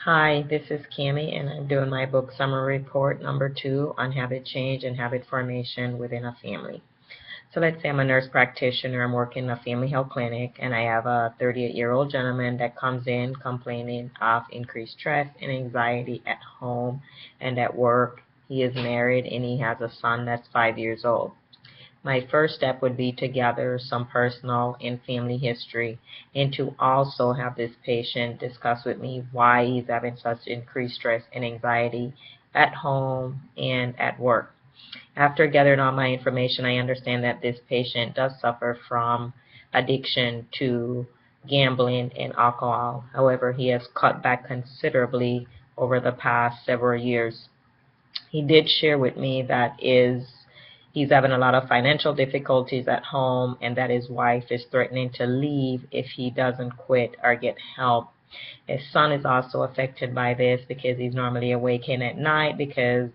Hi, this is Cami, and I'm doing my book summary report number 2 on habit change and habit formation within a family. So let's say I'm a nurse practitioner. I'm working in a family health clinic, and I have a 38-year-old gentleman that comes in complaining of increased stress and anxiety at home and at work. He is married, and he has a son that's 5 years old. My first step would be to gather some personal and family history and to also have this patient discuss with me why he's having such increased stress and anxiety at home and at work. After gathering all my information, I understand that this patient does suffer from addiction to gambling and alcohol. However, he has cut back considerably over the past several years. He did share with me that he's having a lot of financial difficulties at home and that his wife is threatening to leave if he doesn't quit or get help. His son is also affected by this because he's normally awakened at night because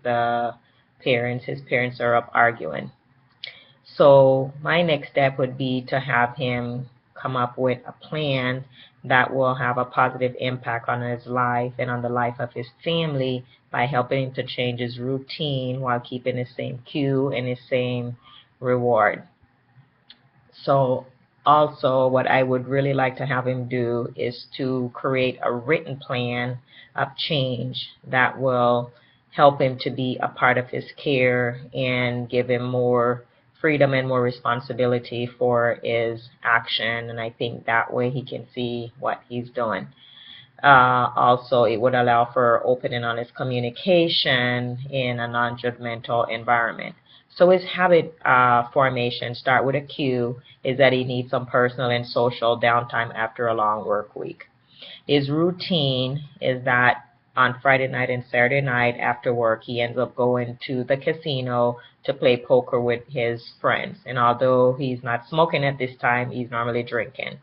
his parents are up arguing. So my next step would be to have him come up with a plan that will have a positive impact on his life and on the life of his family by helping him to change his routine while keeping the same cue and his same reward. So also what I would really like to have him do is to create a written plan of change that will help him to be a part of his care and give him more freedom and more responsibility for his action. And I think that way he can see what he's doing. Also, it would allow for open and honest communication in a non-judgmental environment. So his habit formation, start with a cue, is that he needs some personal and social downtime after a long work week. His routine is that on Friday night and Saturday night after work, he ends up going to the casino to play poker with his friends. And although he's not smoking at this time, he's normally drinking.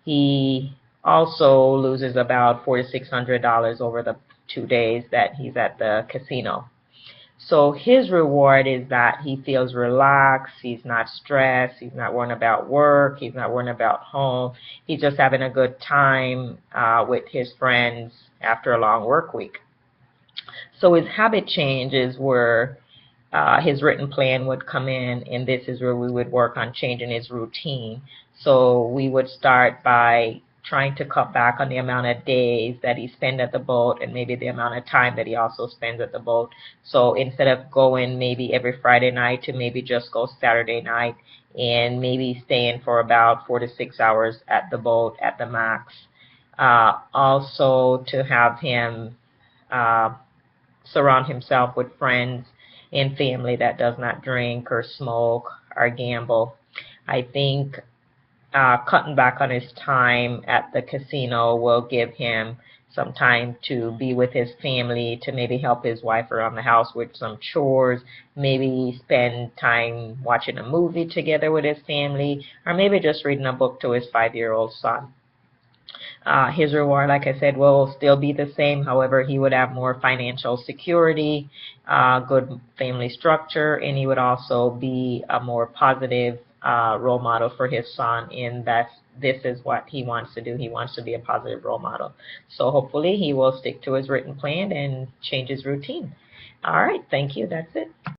He also loses about $400 to $600 over the 2 days that he's at the casino. So his reward is that he feels relaxed, he's not stressed, he's not worrying about work, he's not worrying about home. He's just having a good time with his friends after a long work week. So his habit change is where his written plan would come in, and this is where we would work on changing his routine. So we would start by trying to cut back on the amount of days that he spends at the boat and maybe the amount of time that he also spends at the boat. So instead of going maybe every Friday night to maybe just go Saturday night and maybe staying for about 4 to 6 hours at the boat at the max. Also to have him uh, surround himself with friends and family that does not drink or smoke or gamble. I think cutting back on his time at the casino will give him some time to be with his family, to maybe help his wife around the house with some chores, maybe spend time watching a movie together with his family, or maybe just reading a book to his 5-year-old son. His reward, like I said, will still be the same. However, he would have more financial security, good family structure, and he would also be a more positive role model for his son in that this is what he wants to do. He wants to be a positive role model. So hopefully he will stick to his written plan and change his routine. All right, thank you. That's it.